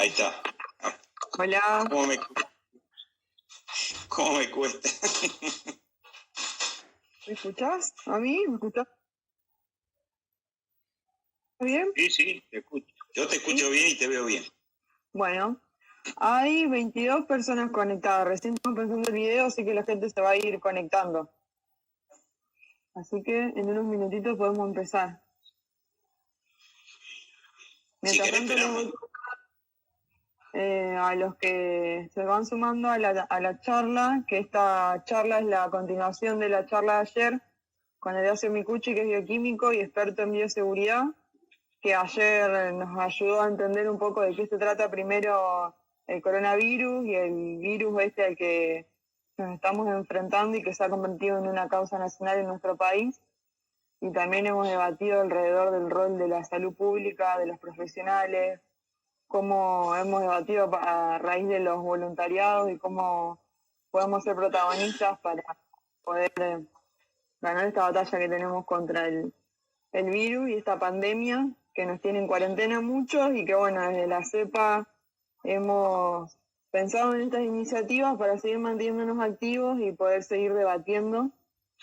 Ahí está. Hola. ¿Cómo me cuesta? ¿Me escuchás? ¿A mí? ¿Me escuchás bien? Sí, te escucho. Yo te escucho bien y te veo bien. Bueno, hay 22 personas conectadas. Recién estamos pensando el video, así que la gente se va a ir conectando. Así que en unos minutitos podemos empezar. Mientras tanto, a los que se van sumando a la charla, que esta charla es la continuación de la charla de ayer con Horacio Micucci, que es bioquímico y experto en bioseguridad, que ayer nos ayudó a entender un poco de qué se trata primero el coronavirus y el virus al que nos estamos enfrentando y que se ha convertido en una causa nacional en nuestro país. Y también hemos debatido alrededor del rol de la salud pública, de los profesionales, cómo hemos debatido a raíz de los voluntariados y cómo podemos ser protagonistas para poder ganar esta batalla que tenemos contra el virus y esta pandemia que nos tiene en cuarentena muchos y que bueno, desde la CEPA hemos pensado en estas iniciativas para seguir manteniéndonos activos y poder seguir debatiendo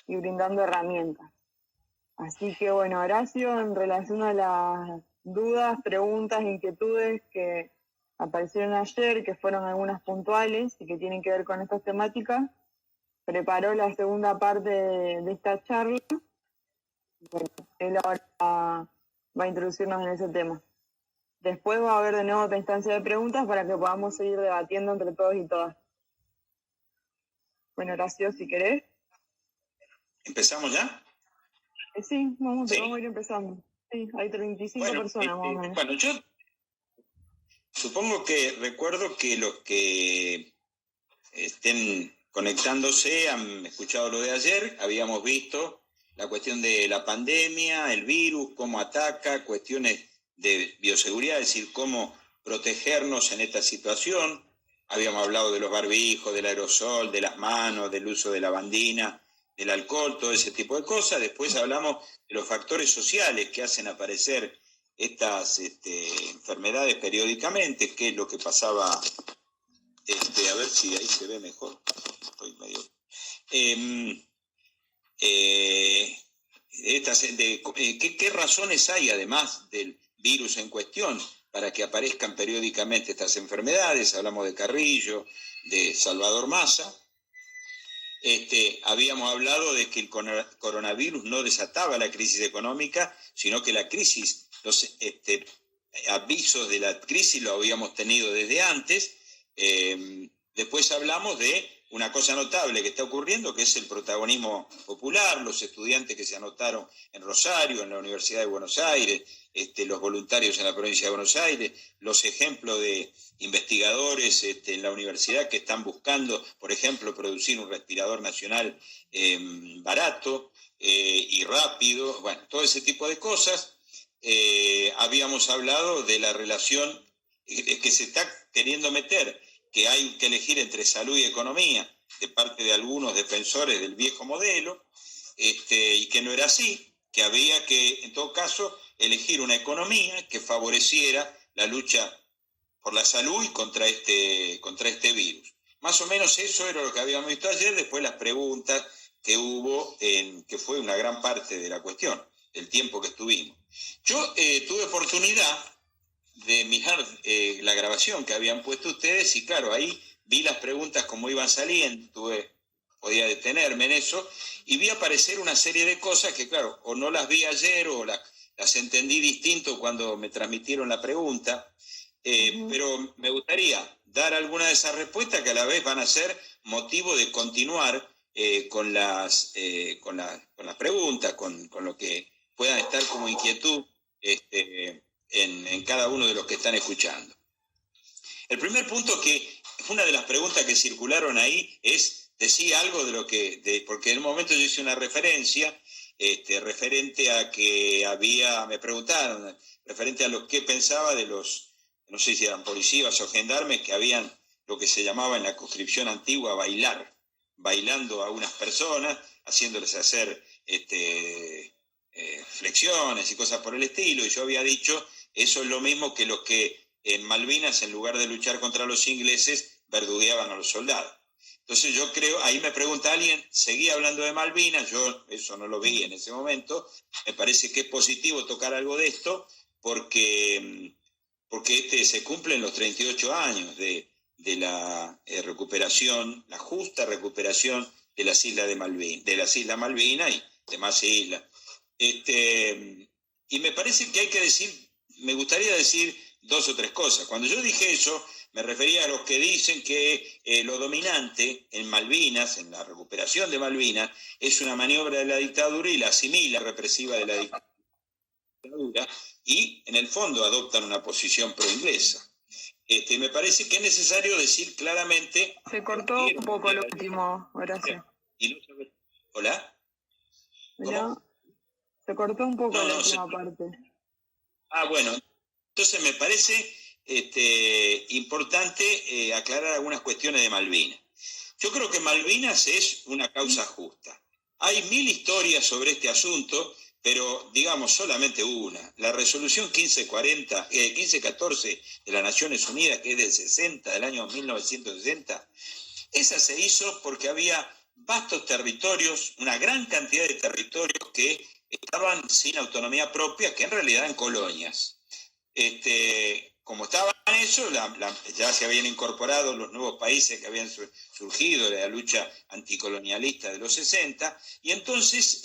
y brindando herramientas. Así que bueno, Horacio, en relación a las dudas, preguntas, inquietudes que aparecieron ayer, que fueron algunas puntuales y que tienen que ver con estas temáticas, preparó la segunda parte de esta charla. Bueno, él ahora va a introducirnos en ese tema. Después va a haber de nuevo otra instancia de preguntas para que podamos seguir debatiendo entre todos y todas. Bueno, Horacio, si querés. ¿Empezamos ya? Sí, vamos a ir empezando. Sí, hay 35 personas más o menos. Bueno, yo supongo que recuerdo que los que estén conectándose han escuchado lo de ayer, habíamos visto la cuestión de la pandemia, el virus, cómo ataca, cuestiones de bioseguridad, es decir, cómo protegernos en esta situación. Habíamos hablado de los barbijos, del aerosol, de las manos, del uso de la bandina, del alcohol, todo ese tipo de cosas. Después hablamos de los factores sociales que hacen aparecer estas enfermedades periódicamente, que es lo que pasaba, a ver si ahí se ve mejor. Estoy medio... ¿Qué razones hay, además del virus en cuestión, para que aparezcan periódicamente estas enfermedades? Hablamos de Carrillo, de Salvador Massa. Habíamos hablado de que el coronavirus no desataba la crisis económica, sino que la crisis, los avisos de la crisis lo habíamos tenido desde antes. Después hablamos de una cosa notable que está ocurriendo, que es el protagonismo popular, los estudiantes que se anotaron en Rosario, en la Universidad de Buenos Aires, los voluntarios en la provincia de Buenos Aires, los ejemplos de investigadores en la universidad que están buscando, por ejemplo, producir un respirador nacional barato y rápido, bueno, todo ese tipo de cosas. Habíamos hablado de la relación que se está queriendo meter, que hay que elegir entre salud y economía, de parte de algunos defensores del viejo modelo, y que no era así, que había que, en todo caso, elegir una economía que favoreciera la lucha por la salud y contra este virus. Más o menos eso era lo que habíamos visto ayer, después las preguntas que hubo, que fue una gran parte de la cuestión, del tiempo que estuvimos. Yo tuve oportunidad de mirar la grabación que habían puesto ustedes y claro, ahí vi las preguntas como iban saliendo, podía detenerme en eso y vi aparecer una serie de cosas que claro, o no las vi ayer o las entendí distinto cuando me transmitieron la pregunta, pero me gustaría dar alguna de esas respuestas que a la vez van a ser motivo de continuar con las preguntas, con lo que puedan estar como inquietud en cada uno de los que están escuchando. El primer punto, que una de las preguntas que circularon ahí es, decía algo de lo que, porque en un momento yo hice una referencia referente a que me preguntaron, referente a lo que pensaba de los, no sé si eran policías o gendarmes, que habían lo que se llamaba en la conscripción antigua bailando a unas personas, haciéndoles hacer flexiones y cosas por el estilo, y yo había dicho, eso es lo mismo que los que en Malvinas, en lugar de luchar contra los ingleses, verdugueaban a los soldados. Entonces yo creo, ahí me pregunta alguien, seguía hablando de Malvinas, yo eso no lo vi en ese momento, me parece que es positivo tocar algo de esto, porque se cumplen los 38 años de la recuperación, la justa recuperación de las islas de Malvinas y demás islas. Y me parece que hay que decir, me gustaría decir 2 o 3 cosas. Cuando yo dije eso, me refería a los que dicen que lo dominante en Malvinas, en la recuperación de Malvinas, es una maniobra de la dictadura y la asimila represiva de la dictadura, y en el fondo adoptan una posición pro-inglesa. Me parece que es necesario decir claramente... Se cortó un poco lo último, Horacio. ¿Hola? ¿Cómo? Se cortó un poco la última parte. Bueno, entonces me parece importante aclarar algunas cuestiones de Malvinas. Yo creo que Malvinas es una causa justa. Hay 1000 historias sobre este asunto, pero digamos solamente una. La resolución 1514 de las Naciones Unidas, que es del año 1960, esa se hizo porque había vastos territorios, una gran cantidad de territorios que estaban sin autonomía propia, que en realidad eran colonias. Como estaban eso, ya se habían incorporado los nuevos países que habían surgido de la lucha anticolonialista de los 60, y entonces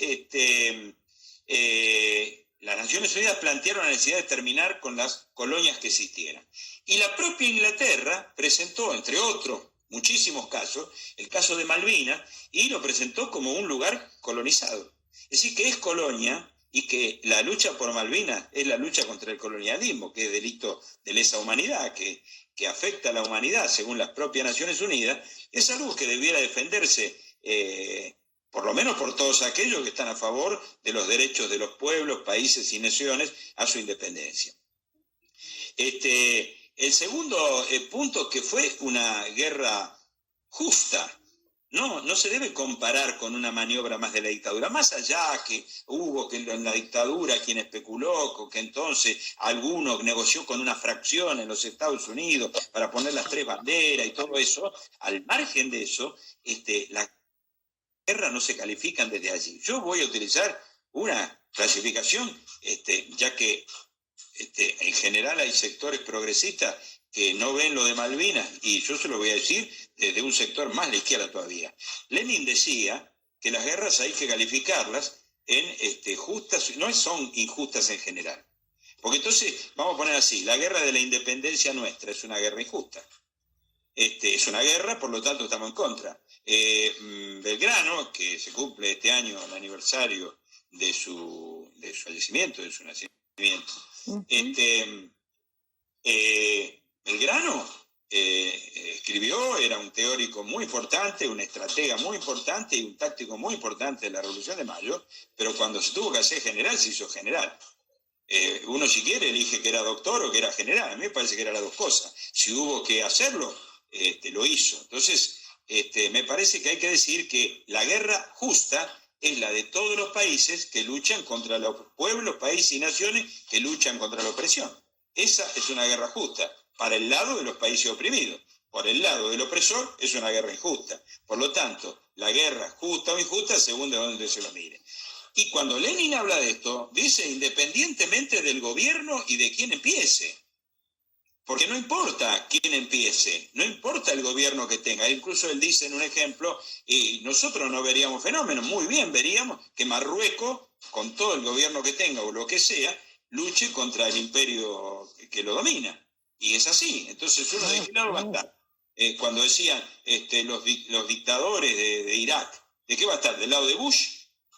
las Naciones Unidas plantearon la necesidad de terminar con las colonias que existieran. Y la propia Inglaterra presentó, entre otros muchísimos casos, el caso de Malvinas, y lo presentó como un lugar colonizado. Es decir, que es colonia, y que la lucha por Malvinas es la lucha contra el colonialismo, que es delito de lesa humanidad, que afecta a la humanidad según las propias Naciones Unidas, es algo que debiera defenderse, por lo menos por todos aquellos que están a favor de los derechos de los pueblos, países y naciones a su independencia. El segundo punto, que fue una guerra justa, no se debe comparar con una maniobra más de la dictadura, más allá que hubo que en la dictadura quien especuló, que entonces alguno negoció con una fracción en los Estados Unidos para poner las 3 banderas y todo eso. Al margen de eso, las guerras no se califican desde allí. Yo voy a utilizar una clasificación, ya que en general hay sectores progresistas que no ven lo de Malvinas, y yo se lo voy a decir desde un sector más a la izquierda todavía. Lenin decía que las guerras hay que calificarlas en justas, no son injustas en general. Porque entonces, vamos a poner así, la guerra de la independencia nuestra es una guerra injusta. Es una guerra, por lo tanto estamos en contra. Belgrano, que se cumple este año el aniversario de su fallecimiento, de su nacimiento, Belgrano escribió, era un teórico muy importante, un estratega muy importante y un táctico muy importante de la Revolución de Mayo, pero cuando se tuvo que hacer general, se hizo general. Uno, si quiere, elige que era doctor o que era general. A mí me parece que eran las 2 cosas. Si hubo que hacerlo, lo hizo. Entonces, me parece que hay que decir que la guerra justa es la de todos los países que luchan contra los pueblos, países y naciones que luchan contra la opresión. Esa es una guerra justa, para el lado de los países oprimidos. Por el lado del opresor es una guerra injusta. Por lo tanto, la guerra justa o injusta según de dónde se lo mire. Y cuando Lenin habla de esto, dice independientemente del gobierno y de quién empiece. Porque no importa quién empiece, no importa el gobierno que tenga. Incluso él dice en un ejemplo, y nosotros no veríamos fenómenos, muy bien veríamos que Marruecos, con todo el gobierno que tenga o lo que sea, luche contra el imperio que lo domina. Y es así. Entonces uno de qué lado va a estar. Cuando decían los dictadores de Irak, ¿de qué va a estar? ¿Del lado de Bush?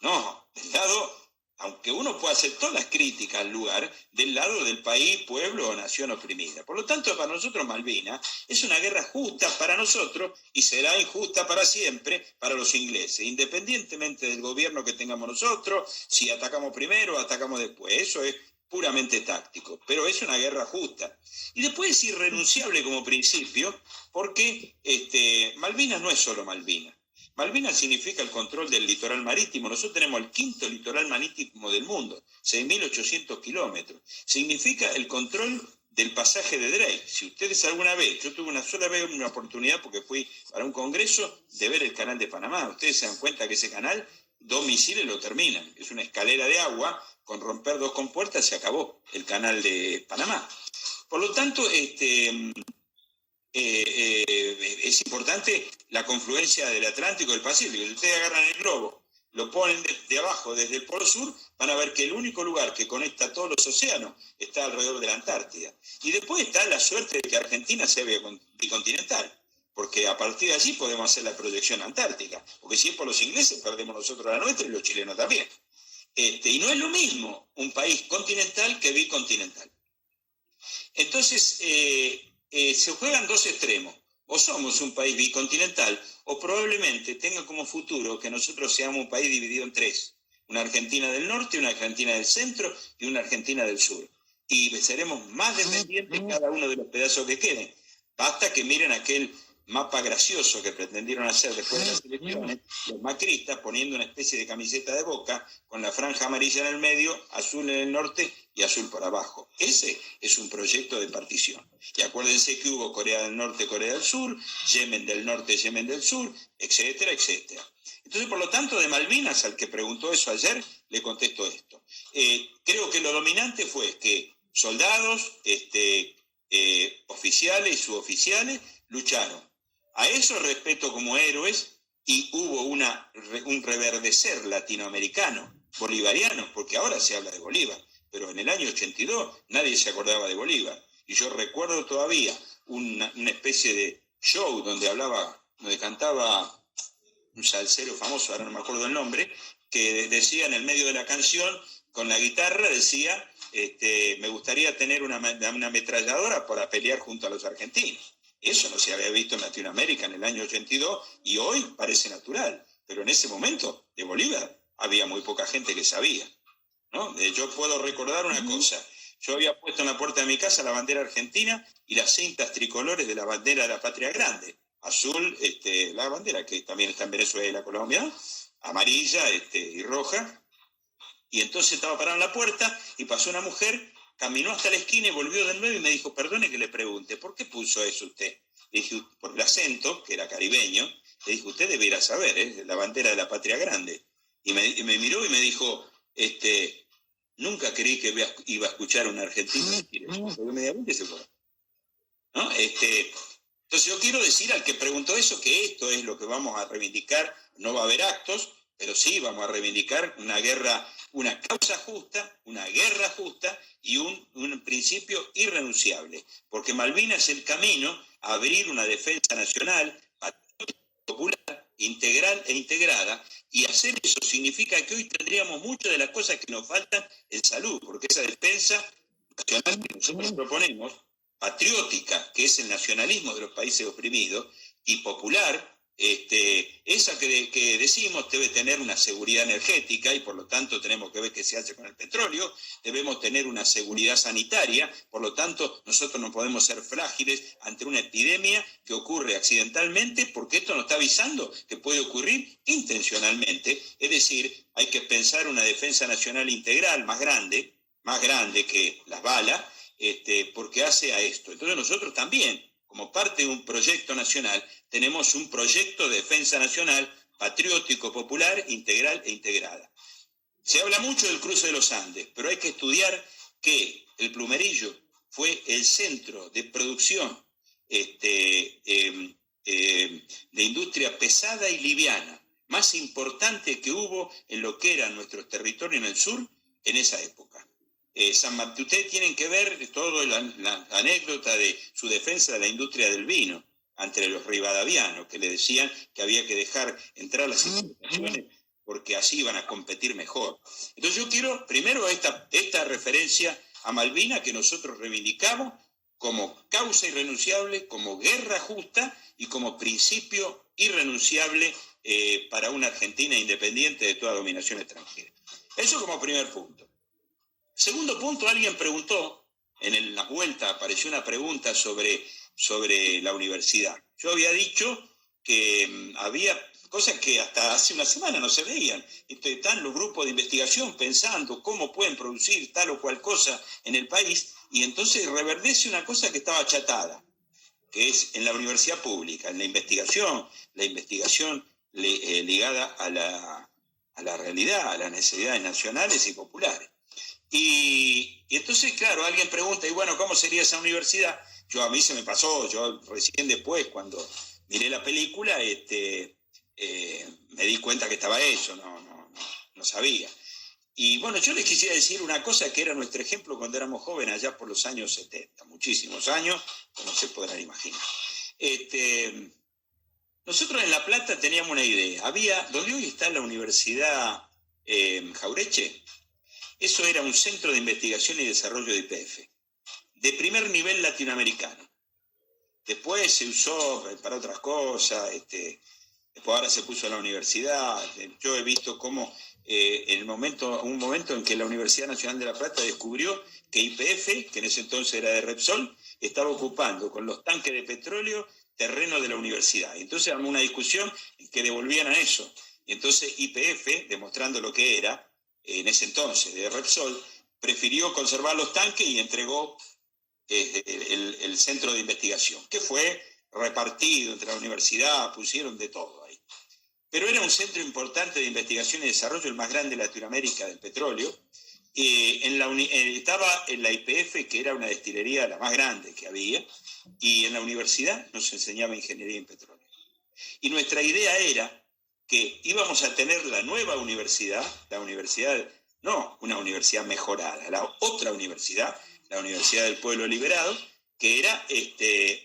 No, del lado, aunque uno pueda hacer todas las críticas al lugar, del lado del país, pueblo o nación oprimida. Por lo tanto, para nosotros Malvinas es una guerra justa para nosotros y será injusta para siempre para los ingleses, independientemente del gobierno que tengamos nosotros, si atacamos primero o atacamos después. Eso es puramente táctico, pero es una guerra justa. Y después es irrenunciable como principio, porque Malvinas no es solo Malvinas. Malvinas significa el control del litoral marítimo. Nosotros tenemos el 5º litoral marítimo del mundo, 6.800 kilómetros. Significa el control del pasaje de Drake. Si ustedes alguna vez, yo tuve una sola vez una oportunidad porque fui para un congreso de ver el canal de Panamá. Ustedes se dan cuenta que ese canal, 2 misiles lo terminan. Es una escalera de agua, con romper 2 compuertas se acabó el canal de Panamá. Por lo tanto, es importante la confluencia del Atlántico y del Pacífico. Si ustedes agarran el globo, lo ponen de abajo desde el Polo Sur, van a ver que el único lugar que conecta todos los océanos está alrededor de la Antártida. Y después está la suerte de que Argentina sea bicontinental, porque a partir de allí podemos hacer la proyección antártica, porque si es por los ingleses perdemos nosotros la nuestra y los chilenos también. Y no es lo mismo un país continental que bicontinental. Entonces, se juegan 2 extremos. O somos un país bicontinental, o probablemente tenga como futuro que nosotros seamos un país dividido en 3. Una Argentina del norte, una Argentina del centro y una Argentina del sur. Y seremos más dependientes cada uno de los pedazos que queden. Basta que miren aquel mapa gracioso que pretendieron hacer después de las elecciones, los macristas poniendo una especie de camiseta de Boca con la franja amarilla en el medio, azul en el norte y azul por abajo. Ese es un proyecto de partición. Y acuérdense que hubo Corea del Norte, Corea del Sur, Yemen del Norte, Yemen del Sur, etcétera, etcétera. Entonces, por lo tanto, de Malvinas, al que preguntó eso ayer, le contesto esto. Creo que lo dominante fue que soldados, oficiales y suboficiales lucharon. A eso respeto como héroes y hubo un reverdecer latinoamericano, bolivariano, porque ahora se habla de Bolívar, pero en el año 82 nadie se acordaba de Bolívar. Y yo recuerdo todavía una especie de show donde cantaba un salsero famoso, ahora no me acuerdo el nombre, que decía en el medio de la canción, con la guitarra, decía, me gustaría tener una ametralladora para pelear junto a los argentinos. Eso no se había visto en Latinoamérica en el año 82 y hoy parece natural, pero en ese momento de Bolívar había muy poca gente que sabía, ¿no? Yo puedo recordar una cosa, yo había puesto en la puerta de mi casa la bandera argentina y las cintas tricolores de la bandera de la Patria Grande, azul, la bandera que también está en Venezuela y la Colombia, amarilla y roja, y entonces estaba parado en la puerta y pasó una mujer, caminó hasta la esquina y volvió de nuevo y me dijo, perdone que le pregunte, ¿por qué puso eso usted? Le dije, por el acento, que era caribeño, le dije, usted debería saber, la bandera de la Patria Grande. Y me miró y me dijo, nunca creí que iba a escuchar a un argentino decir eso. Porque inmediatamente se fue. ¿No? Entonces yo quiero decir al que preguntó eso que esto es lo que vamos a reivindicar. No va a haber actos, pero sí vamos a reivindicar una guerra, una causa justa, una guerra justa y un principio irrenunciable. Porque Malvinas es el camino a abrir una defensa nacional, popular, integral e integrada, y hacer eso significa que hoy tendríamos muchas de las cosas que nos faltan en salud, porque esa defensa nacional que nosotros proponemos, patriótica, que es el nacionalismo de los países oprimidos, y popular, esa que decimos debe tener una seguridad energética y por lo tanto tenemos que ver qué se hace con el petróleo, debemos tener una seguridad sanitaria, por lo tanto nosotros no podemos ser frágiles ante una epidemia que ocurre accidentalmente porque esto nos está avisando que puede ocurrir intencionalmente, es decir, hay que pensar una defensa nacional integral más grande que las balas, porque hace a esto. Entonces nosotros también, como parte de un proyecto nacional, tenemos un proyecto de defensa nacional patriótico, popular, integral e integrada. Se habla mucho del cruce de los Andes, pero hay que estudiar que el Plumerillo fue el centro de producción de industria pesada y liviana, más importante que hubo en lo que eran nuestros territorios en el sur en esa época. Ustedes tienen que ver toda la anécdota de su defensa de la industria del vino ante los rivadavianos, que le decían que había que dejar entrar las importaciones porque así iban a competir mejor. Entonces yo quiero primero esta referencia a Malvinas que nosotros reivindicamos como causa irrenunciable, como guerra justa y como principio irrenunciable para una Argentina independiente de toda dominación extranjera. Eso como primer punto. Segundo punto, alguien preguntó, en la vuelta apareció una pregunta sobre la universidad. Yo había dicho que había cosas que hasta hace una semana no se veían. Están los grupos de investigación pensando cómo pueden producir tal o cual cosa en el país, y entonces reverdece una cosa que estaba achatada, que es en la universidad pública, en la investigación ligada a la realidad, a las necesidades nacionales y populares. Y entonces, claro, alguien pregunta, y bueno, ¿cómo sería esa universidad? A mí se me pasó, yo recién después, cuando miré la película, me di cuenta que estaba eso, no sabía. Y bueno, yo les quisiera decir una cosa que era nuestro ejemplo cuando éramos jóvenes, allá por los años 70, muchísimos años, como se podrán imaginar. Nosotros en La Plata teníamos una idea. Donde hoy está la Universidad Jaureche, eso era un centro de investigación y desarrollo de YPF, de primer nivel latinoamericano. Después se usó para otras cosas, después ahora se puso en la universidad. Yo he visto cómo un momento en que la Universidad Nacional de La Plata descubrió que YPF, que en ese entonces era de Repsol, estaba ocupando con los tanques de petróleo terreno de la universidad. Entonces armó una discusión en que devolvían a eso. Y entonces YPF, demostrando lo que era, en ese entonces de Repsol, prefirió conservar los tanques y entregó el centro de investigación, que fue repartido entre la universidad, pusieron de todo ahí. Pero era un centro importante de investigación y desarrollo, el más grande de Latinoamérica del petróleo. Estaba en la YPF, que era una destilería la más grande que había, y en la universidad nos enseñaba ingeniería en petróleo. Y nuestra idea era que íbamos a tener la nueva universidad, no una universidad mejorada, la otra universidad, la Universidad del Pueblo Liberado, que era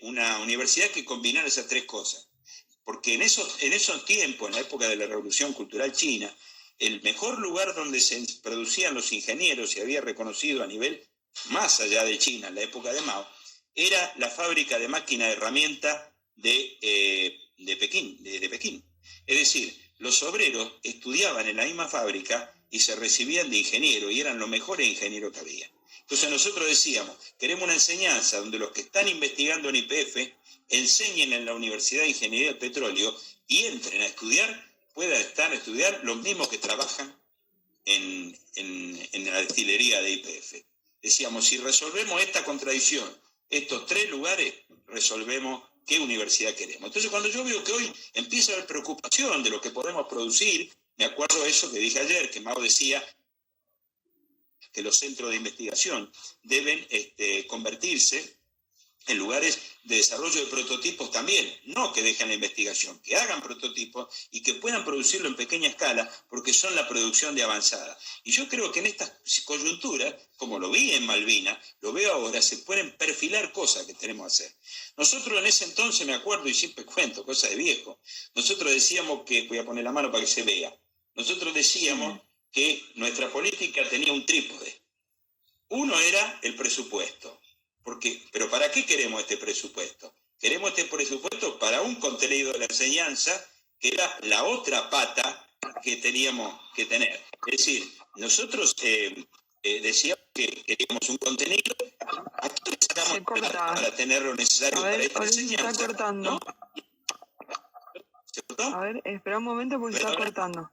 una universidad que combinara esas tres cosas. Porque en esos tiempos, en la época de la Revolución Cultural China, el mejor lugar donde se producían los ingenieros, y había reconocido a nivel más allá de China, en la época de Mao, era la fábrica de máquina de herramienta de Pekín. Es decir, los obreros estudiaban en la misma fábrica y se recibían de ingeniero, y eran los mejores ingenieros que había. Entonces nosotros decíamos, queremos una enseñanza donde los que están investigando en YPF enseñen en la Universidad de Ingeniería del Petróleo y entren a estudiar, puedan estar a estudiar los mismos que trabajan en la destilería de YPF. Decíamos, si resolvemos esta contradicción, estos tres lugares, resolvemos qué universidad queremos. Entonces, cuando yo veo que hoy empieza a haber preocupación de lo que podemos producir, me acuerdo de eso que dije ayer, que Mao decía que los centros de investigación deben convertirse en lugares de desarrollo de prototipos también, no que dejen la investigación, que hagan prototipos y que puedan producirlo en pequeña escala, porque son la producción de avanzada. Y yo creo que en estas coyunturas, como lo vi en Malvinas, lo veo ahora, se pueden perfilar cosas que tenemos que hacer. Nosotros en ese entonces, me acuerdo, y siempre cuento, cosas de viejo, nosotros decíamos que, voy a poner la mano para que se vea, nosotros decíamos que nuestra política tenía un trípode. Uno era el presupuesto. Pero ¿para qué queremos este presupuesto? Queremos este presupuesto para un contenido de la enseñanza, que era la otra pata que teníamos que tener. Es decir, nosotros decíamos que queríamos un contenido, aquí le sacamos para tener lo necesario para esta enseñanza. Se está cortando. ¿No? ¿Se cortó? A ver, espera un momento porque se está cortando.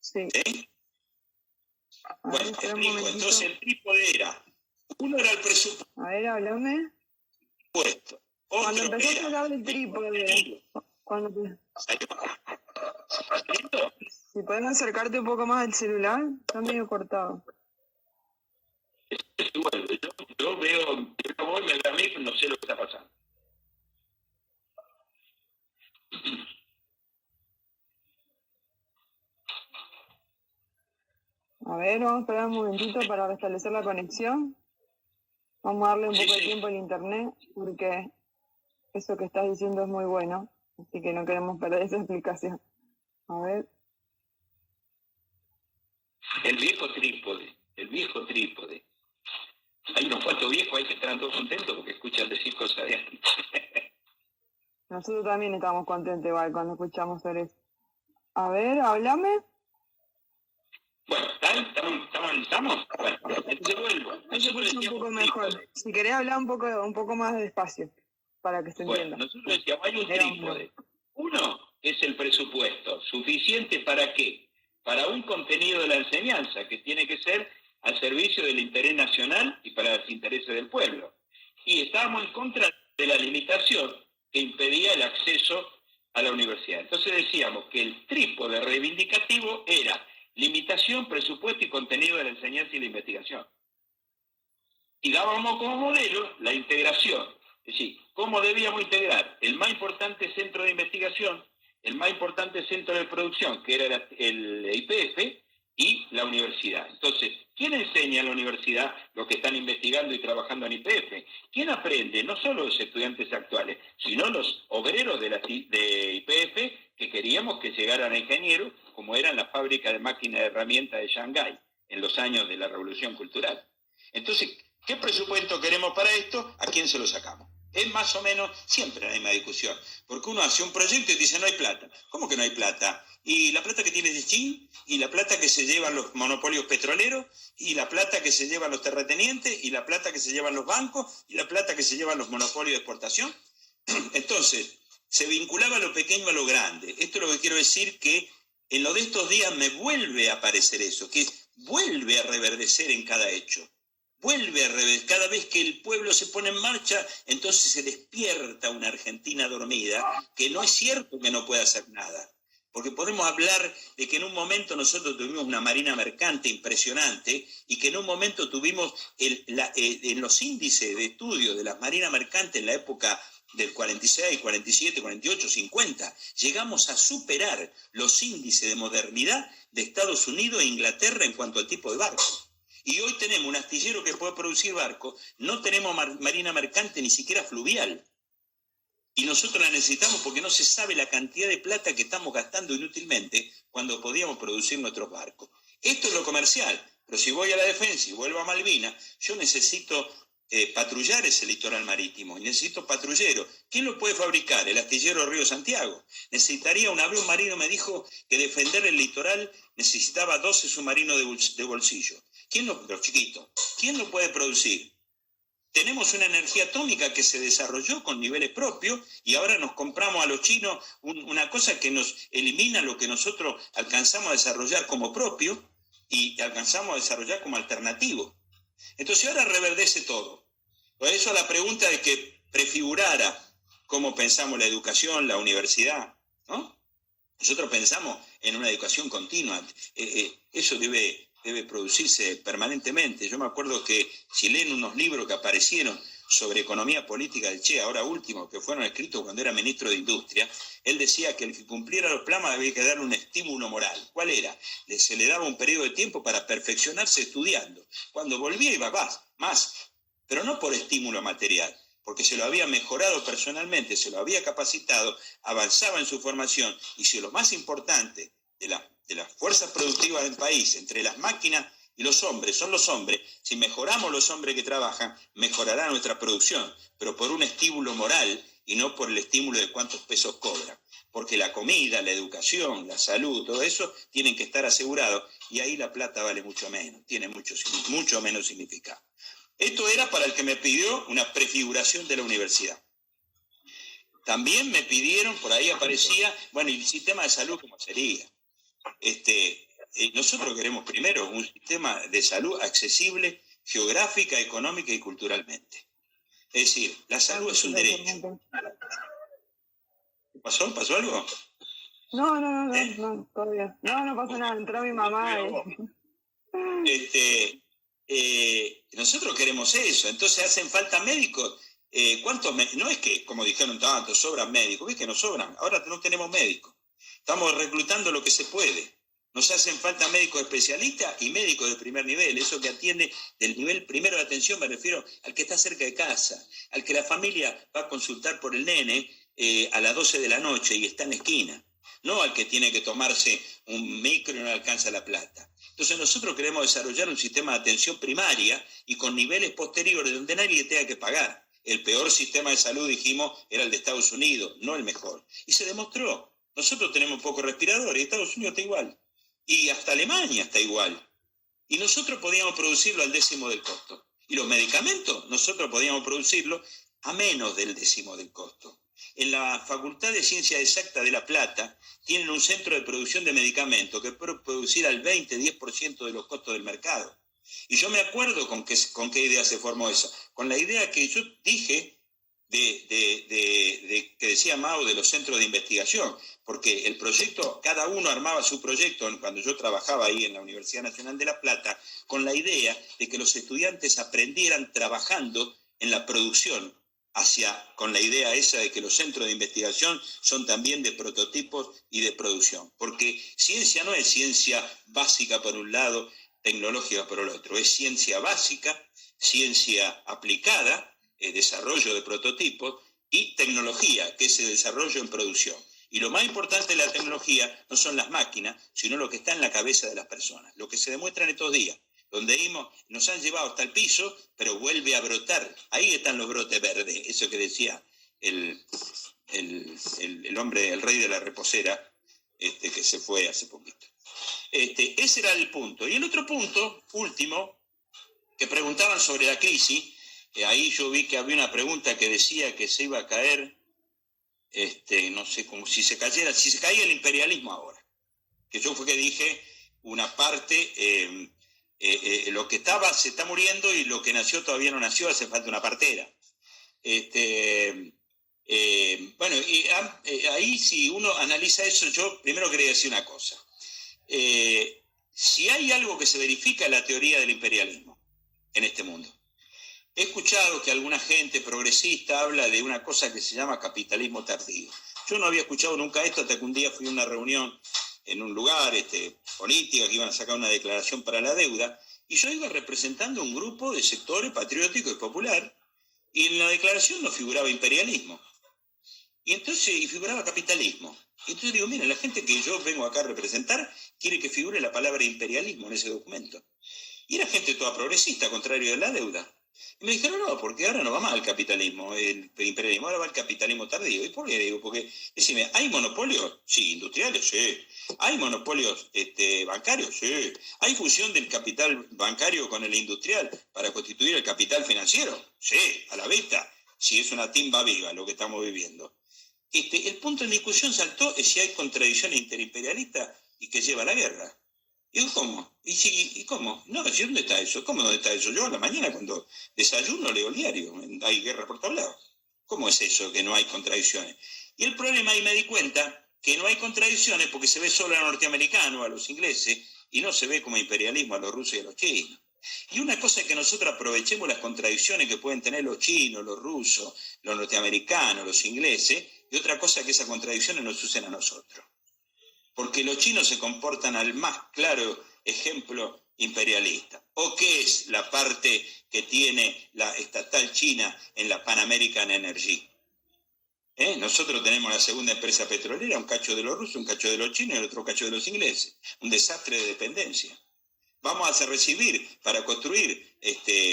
Sí. ¿Sí? Bueno, explico. Entonces el trípode era, uno era el presupuesto. A ver, háblame. Cuando empezaste a hablar del trípode, si puedes acercarte un poco más al celular, está medio cortado. Bueno, yo veo, me veo a mí, no sé lo que está pasando. A ver, vamos a esperar un momentito para restablecer la conexión. Vamos a darle un poco de tiempo al internet, porque eso que estás diciendo es muy bueno, así que no queremos perder esa explicación. A ver. El viejo trípode. Hay unos cuantos viejos ahí que están todos contentos porque escuchan decir cosas de antes. Nosotros también estamos contentos igual cuando escuchamos sobre eso. A ver, háblame. Bueno, ¿estamos? Bueno, entonces vuelvo. Nosotros un poco mejor. Trípode. Si querés hablar un poco más despacio, para que se entienda. Bueno, nosotros decíamos, hay un trípode. Uno es el presupuesto? ¿Suficiente para qué? Para un contenido de la enseñanza que tiene que ser al servicio del interés nacional y para los intereses del pueblo. Y estábamos en contra de la limitación que impedía el acceso a la universidad. Entonces decíamos que el trípode reivindicativo era limitación, presupuesto y contenido de la enseñanza y la investigación. Y dábamos como modelo la integración, es decir, cómo debíamos integrar el más importante centro de investigación, el más importante centro de producción, que era el IPF, y la universidad. Entonces, ¿quién enseña en la universidad los que están investigando y trabajando en IPF? ¿Quién aprende? No solo los estudiantes actuales, sino los obreros de IPF que queríamos que llegaran a ingenieros, como eran las fábricas de máquinas de herramientas de Shanghái en los años de la Revolución Cultural. Entonces, ¿qué presupuesto queremos para esto? ¿A quién se lo sacamos? Es más o menos siempre la misma discusión, porque uno hace un proyecto y dice no hay plata. ¿Cómo que no hay plata? Y la plata que tiene China, y la plata que se llevan los monopolios petroleros, y la plata que se llevan los terratenientes, y la plata que se llevan los bancos, y la plata que se llevan los monopolios de exportación. Entonces, se vinculaba lo pequeño a lo grande. Esto es lo que quiero decir, que en lo de estos días me vuelve a aparecer eso, que vuelve a reverdecer en cada hecho. Vuelve a revés. Cada vez que el pueblo se pone en marcha, entonces se despierta una Argentina dormida, que no es cierto que no pueda hacer nada. Porque podemos hablar de que en un momento nosotros tuvimos una marina mercante impresionante y que en un momento tuvimos en los índices de estudio de las marinas mercantes en la época del 46, 47, 48, 50, llegamos a superar los índices de modernidad de Estados Unidos e Inglaterra en cuanto al tipo de barco. Y hoy tenemos un astillero que puede producir barcos, no tenemos marina mercante ni siquiera fluvial. Y nosotros la necesitamos porque no se sabe la cantidad de plata que estamos gastando inútilmente cuando podíamos producir nuestros barcos. Esto es lo comercial, pero si voy a la defensa y vuelvo a Malvinas, yo necesito patrullar ese litoral marítimo, y necesito patrulleros. ¿Quién lo puede fabricar? El astillero Río Santiago. Necesitaría un avión marino, me dijo que defender el litoral necesitaba 12 submarinos de bolsillo. Los chiquitos, ¿quién lo puede producir? Tenemos una energía atómica que se desarrolló con niveles propios y ahora nos compramos a los chinos una cosa que nos elimina lo que nosotros alcanzamos a desarrollar como propio y alcanzamos a desarrollar como alternativo. Entonces ahora reverdece todo. Por eso la pregunta de que prefigurara cómo pensamos la educación, la universidad, ¿no? Nosotros pensamos en una educación continua. Eso debe producirse permanentemente. Yo me acuerdo que si leen unos libros que aparecieron sobre economía política del Che, ahora último, que fueron escritos cuando era ministro de Industria, él decía que el que cumpliera los planes había que darle un estímulo moral. ¿Cuál era? Se le daba un periodo de tiempo para perfeccionarse estudiando. Cuando volvía iba más, pero no por estímulo material, porque se lo había mejorado personalmente, se lo había capacitado, avanzaba en su formación, y si lo más importante de las fuerzas productivas del país, entre las máquinas y los hombres, son los hombres, si mejoramos los hombres que trabajan, mejorará nuestra producción, pero por un estímulo moral y no por el estímulo de cuántos pesos cobran. Porque la comida, la educación, la salud, todo eso tienen que estar asegurados, y ahí la plata vale mucho menos, tiene mucho menos significado. Esto era para el que me pidió una prefiguración de la universidad. También me pidieron, por ahí aparecía, bueno, ¿y el sistema de salud cómo sería? Nosotros queremos primero un sistema de salud accesible geográfica, económica y culturalmente. Es decir, la salud es un derecho. ¿Pasó algo? No, todo bien. No pasa nada, entró mi mamá. Nosotros queremos eso, entonces hacen falta médicos. No es que, como dijeron tantos, sobran médicos, ves que no sobran, ahora no tenemos médicos. Estamos reclutando lo que se puede. Nos hacen falta médicos especialistas y médicos de primer nivel, eso que atiende del nivel primero de atención, me refiero al que está cerca de casa, al que la familia va a consultar por el nene a las 12 de la noche y está en la esquina, no al que tiene que tomarse un micro y no le alcanza la plata. Entonces nosotros queremos desarrollar un sistema de atención primaria y con niveles posteriores donde nadie tenga que pagar. El peor sistema de salud, dijimos, era el de Estados Unidos, no el mejor. Y se demostró. Nosotros tenemos pocos respiradores y Estados Unidos está igual. Y hasta Alemania está igual. Y nosotros podíamos producirlo al 10º del costo. Y los medicamentos, nosotros podíamos producirlo a menos del 10º del costo. En la Facultad de Ciencias Exactas de La Plata tienen un centro de producción de medicamentos que puede producir al 20-10% de los costos del mercado. Y yo me acuerdo con qué idea se formó eso. Con la idea que yo dije que decía Mao de los centros de investigación, porque el proyecto, cada uno armaba su proyecto, cuando yo trabajaba ahí en la Universidad Nacional de La Plata, con la idea de que los estudiantes aprendieran trabajando en la producción, con la idea esa de que los centros de investigación son también de prototipos y de producción, porque ciencia no es ciencia básica por un lado, tecnológica por el otro, es ciencia básica, ciencia aplicada, desarrollo de prototipos, y tecnología, que es el desarrollo en producción. Y lo más importante de la tecnología no son las máquinas, sino lo que está en la cabeza de las personas, lo que se demuestra en estos días, donde nos han llevado hasta el piso, pero vuelve a brotar. Ahí están los brotes verdes, eso que decía el hombre, el rey de la reposera, que se fue hace poquito. Ese era el punto. Y el otro punto, último, que preguntaban sobre la crisis, ahí yo vi que había una pregunta que decía que se iba a caer, no sé, como si se caía el imperialismo ahora. Que yo fue que dije una parte, lo que se está muriendo y lo que nació todavía no nació, hace falta una partera. Bueno, y ahí si uno analiza eso, yo primero quería decir una cosa. Si hay algo que se verifica en la teoría del imperialismo en este mundo, he escuchado que alguna gente progresista habla de una cosa que se llama capitalismo tardío. Yo no había escuchado nunca esto hasta que un día fui a una reunión en un lugar política, que iban a sacar una declaración para la deuda, y yo iba representando un grupo de sectores patrióticos y popular, y en la declaración no figuraba imperialismo, y figuraba capitalismo. Y entonces digo, mira, la gente que yo vengo acá a representar quiere que figure la palabra imperialismo en ese documento. Y era gente toda progresista, contrario de la deuda. Y me dijeron, no, porque ahora no va mal el capitalismo, el imperialismo, ahora va el capitalismo tardío. ¿Y por qué? Digo, porque, decime, ¿hay monopolios? Sí, industriales, sí. ¿Hay monopolios bancarios? Sí. ¿Hay fusión del capital bancario con el industrial para constituir el capital financiero? Sí, a la vista. Si es una timba viva lo que estamos viviendo. El punto en discusión saltó es si hay contradicciones interimperialistas y que lleva a la guerra. Digo, ¿cómo? ¿Y cómo? No, ¿dónde está eso? ¿Cómo dónde está eso? Yo a la mañana cuando desayuno leo el diario, hay guerra por todos lados. ¿Cómo es eso que no hay contradicciones? Y el problema ahí me di cuenta que no hay contradicciones porque se ve solo a los norteamericanos, a los ingleses, y no se ve como imperialismo a los rusos y a los chinos. Y una cosa es que nosotros aprovechemos las contradicciones que pueden tener los chinos, los rusos, los norteamericanos, los ingleses, y otra cosa es que esas contradicciones nos usen a nosotros. Porque los chinos se comportan al más claro ejemplo imperialista. ¿O qué es la parte que tiene la estatal china en la Pan American Energy? Nosotros tenemos la segunda empresa petrolera, un cacho de los rusos, un cacho de los chinos y el otro cacho de los ingleses. Un desastre de dependencia. Vamos a recibir para construir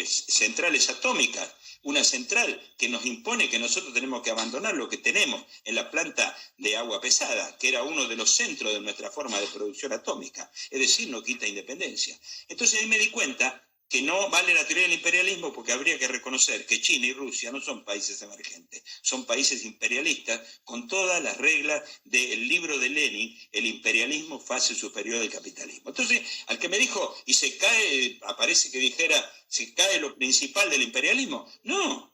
centrales atómicas, una central que nos impone que nosotros tenemos que abandonar lo que tenemos en la planta de agua pesada, que era uno de los centros de nuestra forma de producción atómica, es decir, nos quita independencia. Entonces ahí me di cuenta que no vale la teoría del imperialismo porque habría que reconocer que China y Rusia no son países emergentes, son países imperialistas con todas las reglas del libro de Lenin, el imperialismo fase superior del capitalismo. Entonces, al que me dijo, y se cae, aparece que dijera, se cae lo principal del imperialismo, no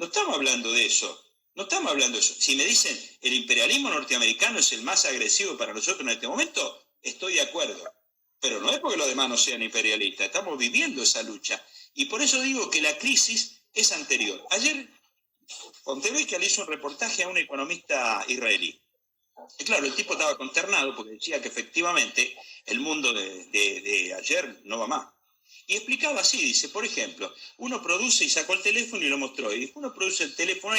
estamos hablando de eso. No estamos hablando de eso. Si me dicen el imperialismo norteamericano es el más agresivo para nosotros en este momento, estoy de acuerdo. Pero no es porque los demás no sean imperialistas, estamos viviendo esa lucha. Y por eso digo que la crisis es anterior. Ayer Pontevecchia le hizo un reportaje a un economista israelí. Y claro, el tipo estaba consternado porque decía que efectivamente el mundo de ayer no va más. Y explicaba así, dice, por ejemplo, uno produce y sacó el teléfono y lo mostró. Y dijo, uno produce el teléfono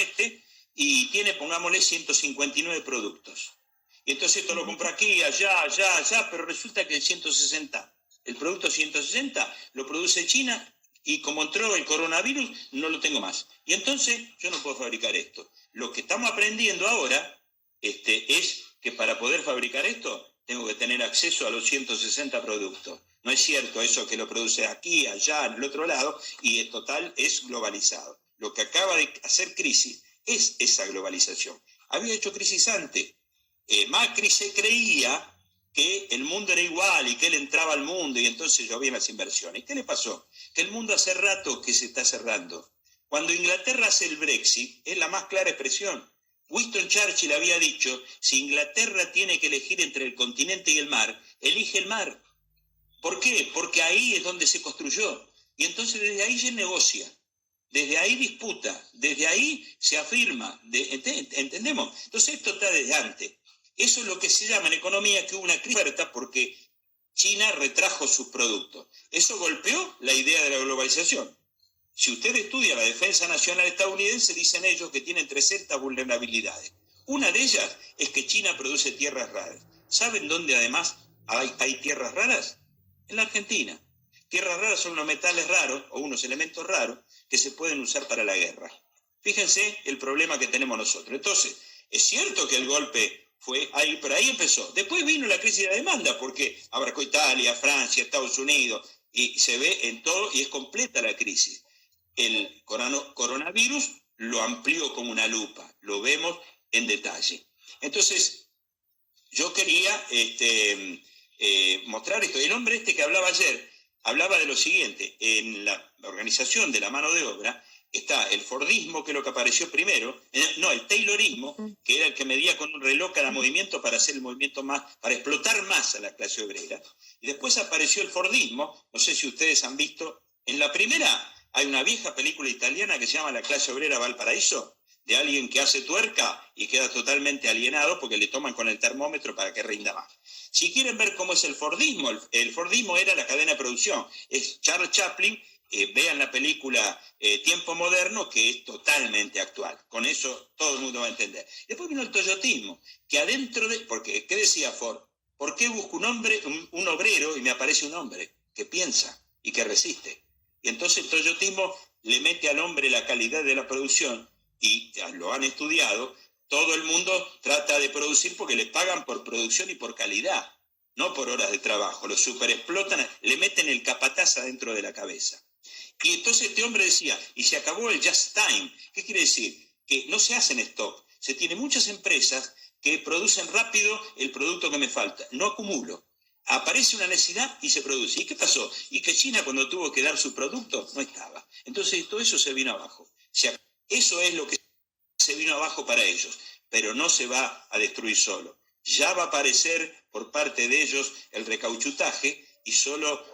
y tiene, pongámosle, 159 productos. Y entonces esto lo compra aquí, allá, pero resulta que el producto 160 lo produce China y como entró el coronavirus no lo tengo más. Y entonces yo no puedo fabricar esto. Lo que estamos aprendiendo ahora es que para poder fabricar esto tengo que tener acceso a los 160 productos. No es cierto eso que lo produce aquí, allá, en el otro lado, y en total es globalizado. Lo que acaba de hacer crisis es esa globalización. Había hecho crisis antes. Macri se creía que el mundo era igual y que él entraba al mundo y entonces llovían las inversiones. ¿Qué le pasó? Que el mundo hace rato que se está cerrando. Cuando Inglaterra hace el Brexit, es la más clara expresión. Winston Churchill había dicho, si Inglaterra tiene que elegir entre el continente y el mar, elige el mar. ¿Por qué? Porque ahí es donde se construyó. Y entonces desde ahí se negocia, desde ahí disputa, desde ahí se afirma. ¿Entendemos? Entonces esto está desde antes. Eso es lo que se llama en economía que hubo una crisis fuerte porque China retrajo sus productos. Eso golpeó la idea de la globalización. Si usted estudia la defensa nacional estadounidense, dicen ellos que tienen 300 vulnerabilidades. Una de ellas es que China produce tierras raras. ¿Saben dónde además hay tierras raras? En la Argentina. Tierras raras son unos metales raros o unos elementos raros que se pueden usar para la guerra. Fíjense el problema que tenemos nosotros. Entonces, es cierto que el golpe fue ahí, pero ahí empezó. Después vino la crisis de la demanda porque abarcó Italia, Francia, Estados Unidos y se ve en todo y es completa la crisis. El coronavirus lo amplió como una lupa, lo vemos en detalle. Entonces, yo quería mostrar esto. El hombre que hablaba ayer, hablaba de lo siguiente: en la organización de la mano de obra está el Fordismo, que es lo que apareció primero, el Taylorismo, que era el que medía con un reloj cada movimiento para hacer el movimiento más, para explotar más a la clase obrera, y después apareció el Fordismo. No sé si ustedes han visto, en la primera hay una vieja película italiana que se llama La clase obrera Valparaíso, de alguien que hace tuerca y queda totalmente alienado porque le toman con el termómetro para que rinda más. Si quieren ver cómo es el Fordismo, el Fordismo era la cadena de producción. Es Charles Chaplin, vean la película Tiempo Moderno, que es totalmente actual. Con eso todo el mundo va a entender. Después vino el toyotismo, que adentro de... Porque, ¿qué decía Ford? ¿Por qué busco un obrero y me aparece un hombre que piensa y que resiste? Y entonces el toyotismo le mete al hombre la calidad de la producción, y lo han estudiado. Todo el mundo trata de producir porque le pagan por producción y por calidad, no por horas de trabajo. Lo superexplotan, le meten el capataz adentro de la cabeza. Y entonces este hombre decía, y se acabó el just time. ¿Qué quiere decir? Que no se hacen stock. Se tiene muchas empresas que producen rápido el producto que me falta. No acumulo. Aparece una necesidad y se produce. ¿Y qué pasó? Y que China, cuando tuvo que dar su producto, no estaba. Entonces todo eso se vino abajo. Eso es lo que se vino abajo para ellos, pero no se va a destruir solo. Ya va a aparecer por parte de ellos el recauchutaje y solo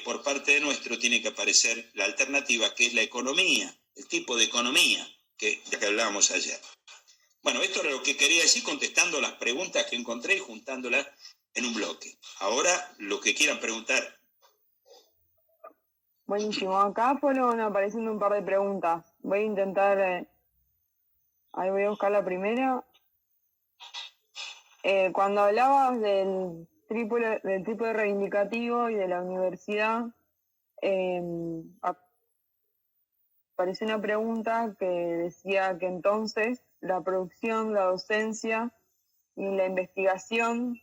por parte de nuestro tiene que aparecer la alternativa, que es la economía, el tipo de economía de que hablábamos ayer. Bueno, esto era lo que quería decir contestando las preguntas que encontré y juntándolas en un bloque. Ahora, lo que quieran preguntar. Buenísimo. Acá fueron apareciendo un par de preguntas. Voy a intentar... ahí voy a buscar la primera. Cuando hablabas del tipo de reivindicativo y de la universidad, apareció una pregunta que decía que entonces la producción, la docencia y la investigación,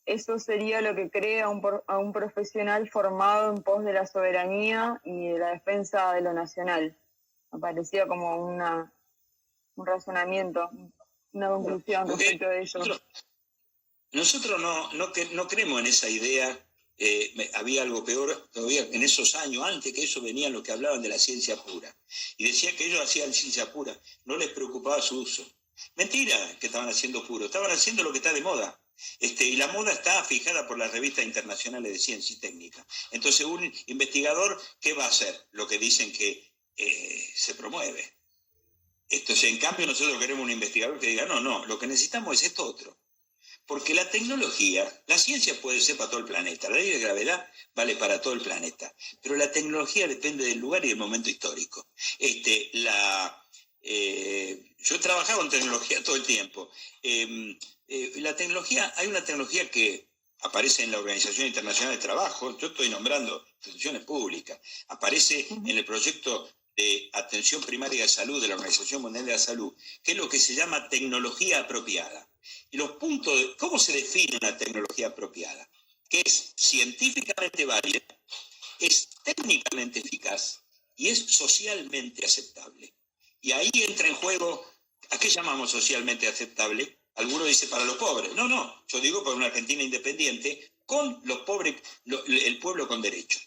eso sería lo que crea a un profesional formado en pos de la soberanía y de la defensa de lo nacional. Me parecía como un razonamiento, una conclusión respecto de eso. Nosotros no creemos en esa idea. Había algo peor todavía en esos años, antes que eso venían los que hablaban de la ciencia pura. Y decía que ellos hacían ciencia pura, no les preocupaba su uso. Mentira que estaban haciendo puro, estaban haciendo lo que está de moda. Y la moda está fijada por las revistas internacionales de ciencia y técnica. Entonces un investigador, ¿qué va a hacer? Lo que dicen que se promueve. Entonces, en cambio, nosotros queremos un investigador que diga, no, lo que necesitamos es esto otro. Porque la tecnología, la ciencia puede ser para todo el planeta, la ley de gravedad vale para todo el planeta, pero la tecnología depende del lugar y del momento histórico. Yo he trabajado en tecnología todo el tiempo. La tecnología, hay una tecnología que aparece en la Organización Internacional de Trabajo, yo estoy nombrando instituciones públicas, aparece en el proyecto de atención primaria de salud de la Organización Mundial de la Salud, que es lo que se llama tecnología apropiada. Y los puntos de cómo se define una tecnología apropiada, que es científicamente válida, es técnicamente eficaz y es socialmente aceptable. Y ahí entra en juego ¿A qué llamamos socialmente aceptable? Algunos dicen para los pobres. No, yo digo para una Argentina independiente con los pobres, el pueblo con derecho.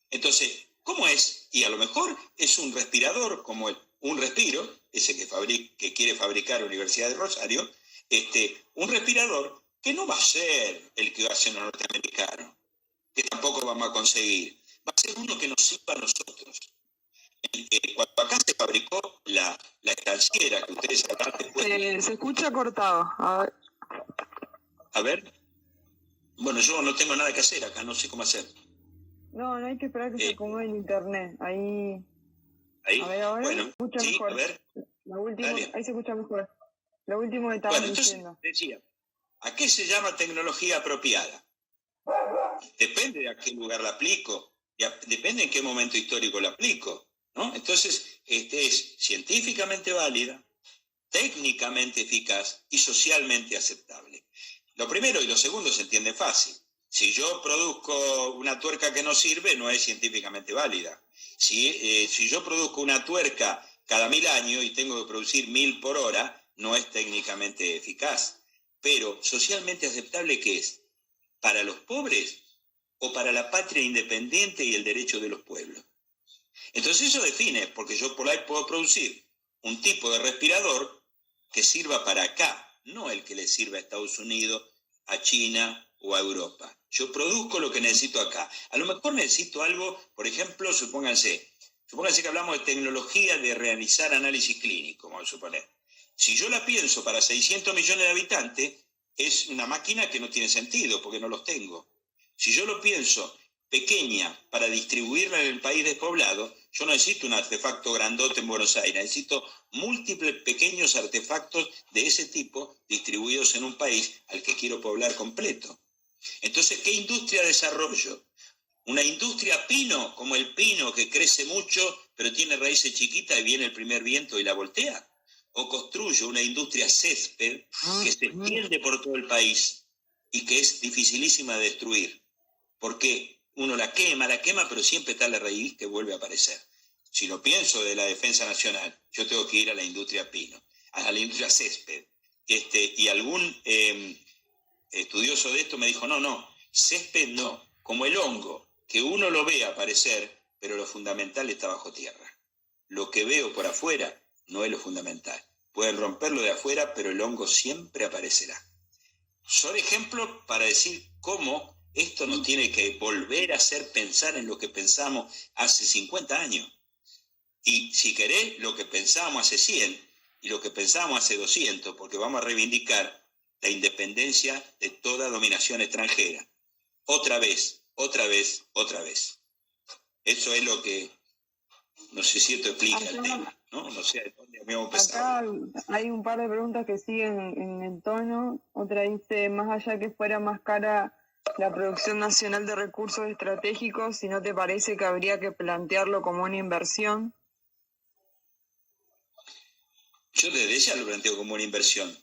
Entonces, ¿cómo es? Y a lo mejor es un respirador como un respiro, ese que quiere fabricar Universidad de Rosario, un respirador que no va a ser el que hacen los norteamericanos, que tampoco vamos a conseguir. Va a ser uno que nos sirva a nosotros. Cuando acá se fabricó la estanciera, que ustedes sabrán después... Se escucha cortado. A ver. Bueno, yo no tengo nada que hacer acá, no sé cómo hacer. No hay que esperar que se acomode el internet. Ahí. Ahí. A ver, ahora bueno, se escucha sí, mejor. A ver. Ahí se escucha mejor. Lo último que estabas diciendo. Decía, ¿a qué se llama tecnología apropiada? Depende de a qué lugar la aplico, depende en qué momento histórico la aplico, ¿no? Entonces, es científicamente válida, técnicamente eficaz y socialmente aceptable. Lo primero y lo segundo se entiende fácil. Si yo produzco una tuerca que no sirve, no es científicamente válida. Si yo produzco una tuerca cada 1000 años y tengo que producir 1000 por hora, no es técnicamente eficaz. Pero socialmente aceptable, ¿qué es? ¿Para los pobres o para la patria independiente y el derecho de los pueblos? Entonces eso define, porque yo por ahí puedo producir un tipo de respirador que sirva para acá, no el que le sirva a Estados Unidos, a China o a Europa. Yo produzco lo que necesito acá. A lo mejor necesito algo, por ejemplo, supónganse que hablamos de tecnología de realizar análisis clínico, vamos a suponer. Si yo la pienso para 600 millones de habitantes, es una máquina que no tiene sentido, porque no los tengo. Si yo lo pienso pequeña para distribuirla en el país despoblado, yo no necesito un artefacto grandote en Buenos Aires, necesito múltiples pequeños artefactos de ese tipo distribuidos en un país al que quiero poblar completo. Entonces, ¿qué industria desarrollo? Una industria pino, como el pino que crece mucho, pero tiene raíces chiquitas y viene el primer viento y la voltea. O construyo una industria césped que se extiende por todo el país y que es dificilísima de destruir. Porque uno la quema, pero siempre está la raíz que vuelve a aparecer. Si lo pienso de la defensa nacional, yo tengo que ir a la industria pino, a la industria césped. Y algún estudioso de esto me dijo, no, césped no, como el hongo, que uno lo ve aparecer, pero lo fundamental está bajo tierra. Lo que veo por afuera no es lo fundamental. Pueden romperlo de afuera, pero el hongo siempre aparecerá. Son ejemplos para decir cómo esto nos tiene que volver a hacer pensar en lo que pensamos hace 50 años. Y si querés, lo que pensábamos hace 100 y lo que pensábamos hace 200, porque vamos a reivindicar la independencia de toda dominación extranjera. Otra vez. Eso es lo que, no sé si esto explica el tema, ¿no? No sé de dónde habíamos empezado. Acá hay un par de preguntas que siguen en el tono. Otra dice, más allá que fuera más cara la producción nacional de recursos estratégicos, si no te parece que habría que plantearlo como una inversión. Yo desde ya lo planteo como una inversión,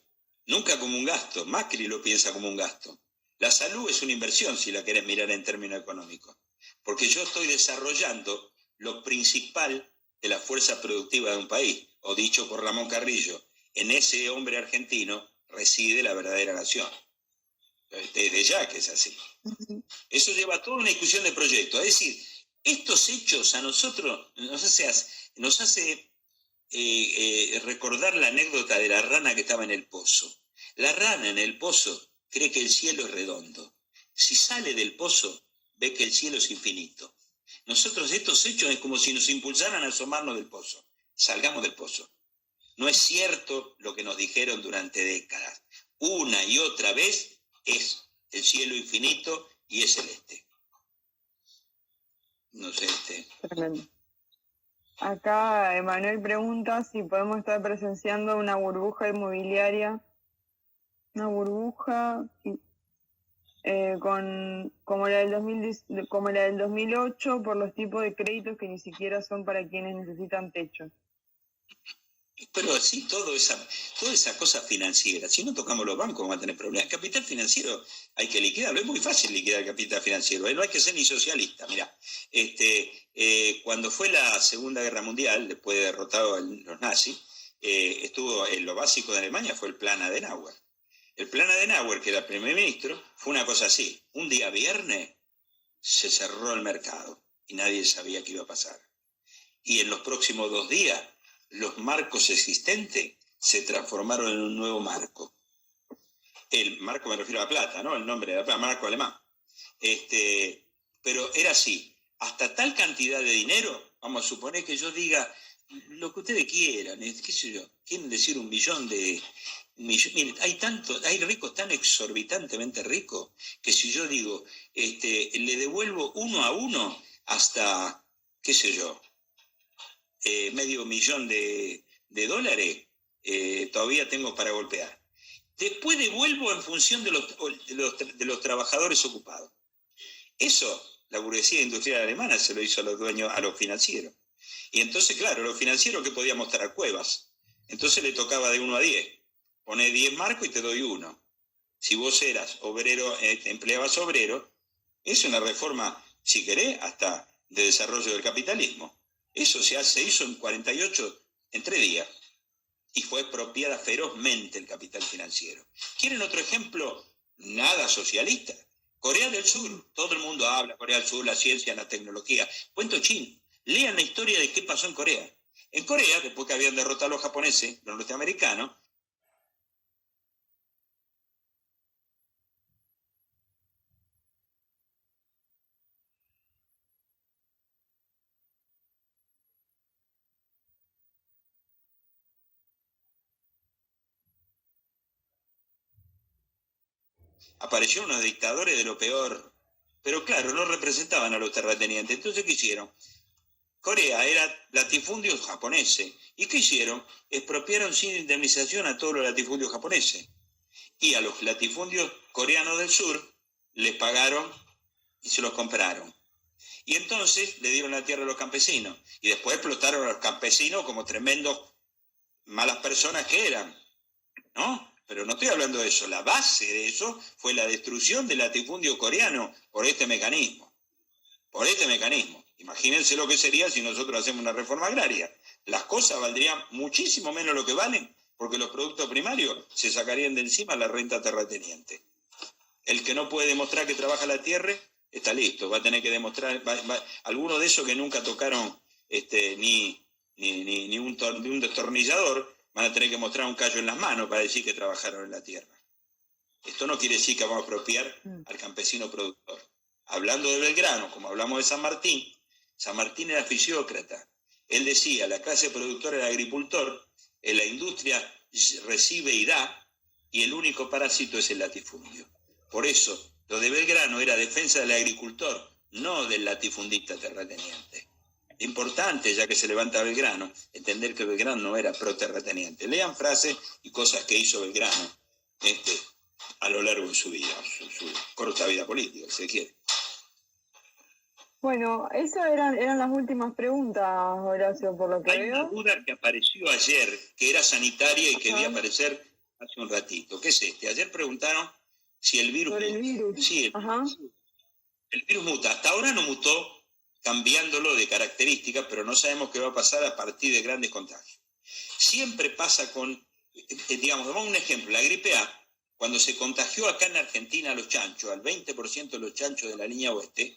nunca como un gasto. Macri lo piensa como un gasto. La salud es una inversión si la querés mirar en términos económicos, porque yo estoy desarrollando lo principal de la fuerza productiva de un país, o dicho por Ramón Carrillo, en ese hombre argentino reside la verdadera nación. Desde ya que es así. Eso lleva a toda una discusión de proyectos. Es decir, estos hechos a nosotros nos hace recordar la anécdota de la rana que estaba en el pozo. La rana en el pozo cree que el cielo es redondo. Si sale del pozo, ve que el cielo es infinito. Nosotros estos hechos es como si nos impulsaran a asomarnos del pozo. Salgamos del pozo. No es cierto lo que nos dijeron durante décadas. Una y otra vez es el cielo infinito y es celeste. No sé, Tremendo. Acá Emanuel pregunta si podemos estar presenciando una burbuja inmobiliaria, una burbuja como la del 2008 por los tipos de créditos que ni siquiera son para quienes necesitan techo. Pero así toda esa cosa financiera, si no tocamos los bancos vamos a tener problemas. El capital financiero hay que liquidarlo, es muy fácil liquidar el capital financiero, no hay que ser ni socialista. Mirá, cuando fue la Segunda Guerra Mundial, después de derrotado los nazis, lo básico de Alemania fue el plan Adenauer. El plan Adenauer, que era primer ministro, fue una cosa así. Un día viernes se cerró el mercado y nadie sabía qué iba a pasar. Y en los próximos 2 días, los marcos existentes se transformaron en un nuevo marco. El marco, me refiero a la plata, ¿no? El nombre de la plata, marco alemán. Pero era así. Hasta tal cantidad de dinero, vamos a suponer que yo diga lo que ustedes quieran, qué sé yo, quieren decir 1 millón de... Miren, hay ricos tan exorbitantemente ricos que si yo digo, le devuelvo 1 a 1 hasta, qué sé yo, medio millón de dólares, todavía tengo para golpear. Después devuelvo en función de los trabajadores ocupados. Eso, la burguesía industrial alemana se lo hizo a los dueños, a los financieros. Y entonces, claro, los financieros que podían mostrar cuevas. Entonces le tocaba de 1 a 10. Poné 10 marcos y te doy 1. Si vos eras obrero, te empleabas obrero, es una reforma, si querés, hasta de desarrollo del capitalismo. Eso se hizo en 48, en 3 días. Y fue expropiada ferozmente el capital financiero. ¿Quieren otro ejemplo? Nada socialista. Corea del Sur. Todo el mundo habla, Corea del Sur, la ciencia, la tecnología. Cuento chino. Lean la historia de qué pasó en Corea. En Corea, después que habían derrotado a los japoneses, los norteamericanos, aparecieron unos dictadores de lo peor. Pero claro, no representaban a los terratenientes. Entonces, ¿qué hicieron? Corea era latifundios japoneses. ¿Y qué hicieron? Expropiaron sin indemnización a todos los latifundios japoneses. Y a los latifundios coreanos del sur les pagaron y se los compraron. Y entonces le dieron la tierra a los campesinos. Y después explotaron a los campesinos como tremendos malas personas que eran, ¿no? Pero no estoy hablando de eso. La base de eso fue la destrucción del latifundio coreano por este mecanismo. Por este mecanismo. Imagínense lo que sería si nosotros hacemos una reforma agraria. Las cosas valdrían muchísimo menos lo que valen, porque los productos primarios se sacarían de encima la renta terrateniente. El que no puede demostrar que trabaja la tierra, está listo. Va a tener que demostrar, algunos de esos que nunca tocaron ni un destornillador, van a tener que mostrar un callo en las manos para decir que trabajaron en la tierra. Esto no quiere decir que vamos a expropiar al campesino productor. Hablando de Belgrano, como hablamos de San Martín era fisiócrata. Él decía, la clase productora era agricultor, en la industria recibe y da, y el único parásito es el latifundio. Por eso, lo de Belgrano era defensa del agricultor, no del latifundista terrateniente. Importante, ya que se levanta Belgrano, entender que Belgrano no era pro-terrateniente. Lean frases y cosas que hizo Belgrano a lo largo de su vida, su corta vida política, si se quiere. Bueno, esas eran las últimas preguntas, Horacio, por lo que Hay veo. una duda que apareció ayer, que era sanitaria y que debía aparecer hace un ratito. ¿Qué es este? Ayer preguntaron si el virus Sobre el virus. Sí, el virus muta. Hasta ahora no mutó cambiándolo de características, pero no sabemos qué va a pasar a partir de grandes contagios. Siempre pasa con, digamos, damos un ejemplo, la gripe A, cuando se contagió acá en Argentina a los chanchos, al 20% de los chanchos de la línea oeste,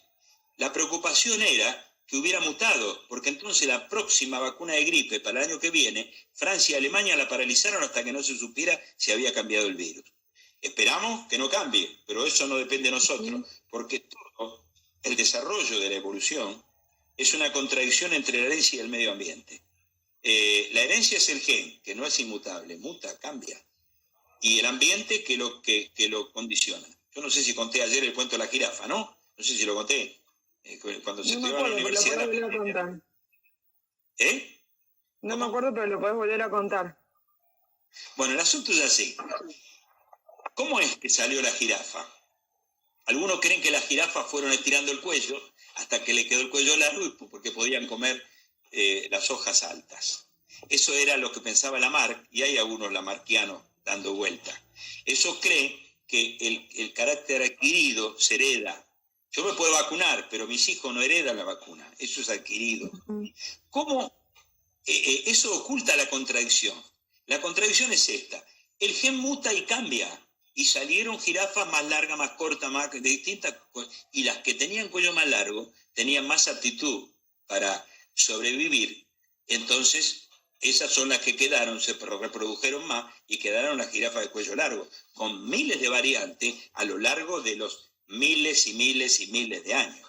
la preocupación era que hubiera mutado, porque entonces la próxima vacuna de gripe para el año que viene, Francia y Alemania la paralizaron hasta que no se supiera si había cambiado el virus. Esperamos que no cambie, pero eso no depende de nosotros, porque todo el desarrollo de la evolución es una contradicción entre la herencia y el medio ambiente. La herencia es el gen, que no es inmutable, muta, cambia. Y el ambiente que lo condiciona. Yo no sé si conté ayer el cuento de la jirafa, ¿no? No sé si lo conté. Cuando se estudiaba en la universidad. No me acuerdo, pero lo podés volver a contar. No ¿Cómo? me acuerdo, pero lo podés volver a contar. Bueno, el asunto es así. ¿Cómo es que salió la jirafa? Algunos creen que las jirafas fueron estirando el cuello hasta que le quedó el cuello largo porque podían comer las hojas altas. Eso era lo que pensaba Lamarck, y hay algunos lamarckianos dando vuelta. Eso cree que el carácter adquirido se hereda. Yo me puedo vacunar, pero mis hijos no heredan la vacuna. Eso es adquirido. ¿Cómo? Eso oculta la contradicción. La contradicción es esta. El gen muta y cambia. Y salieron jirafas más largas, más cortas, más de distintas. Y las que tenían cuello más largo tenían más aptitud para sobrevivir. Entonces, esas son las que quedaron, se reprodujeron más y quedaron las jirafas de cuello largo, con miles de variantes a lo largo de los miles y miles y miles de años.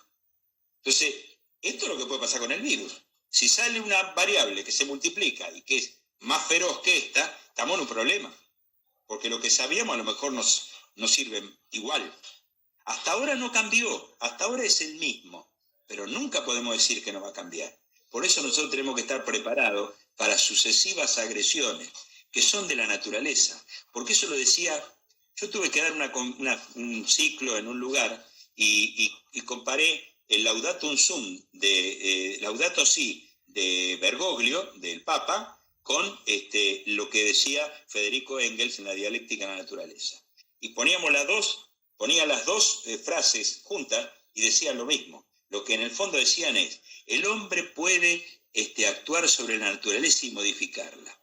Entonces, esto es lo que puede pasar con el virus. Si sale una variable que se multiplica y que es más feroz que esta, estamos en un problema. Porque lo que sabíamos a lo mejor nos sirve igual. Hasta ahora no cambió, hasta ahora es el mismo, pero nunca podemos decir que no va a cambiar. Por eso nosotros tenemos que estar preparados para sucesivas agresiones que son de la naturaleza. Porque eso lo decía, yo tuve que dar un ciclo en un lugar y comparé el Laudato Si de Bergoglio, del Papa, con lo que decía Federico Engels en la dialéctica de la naturaleza. Y ponía las dos frases juntas y decían lo mismo. Lo que en el fondo decían es, el hombre puede actuar sobre la naturaleza y modificarla.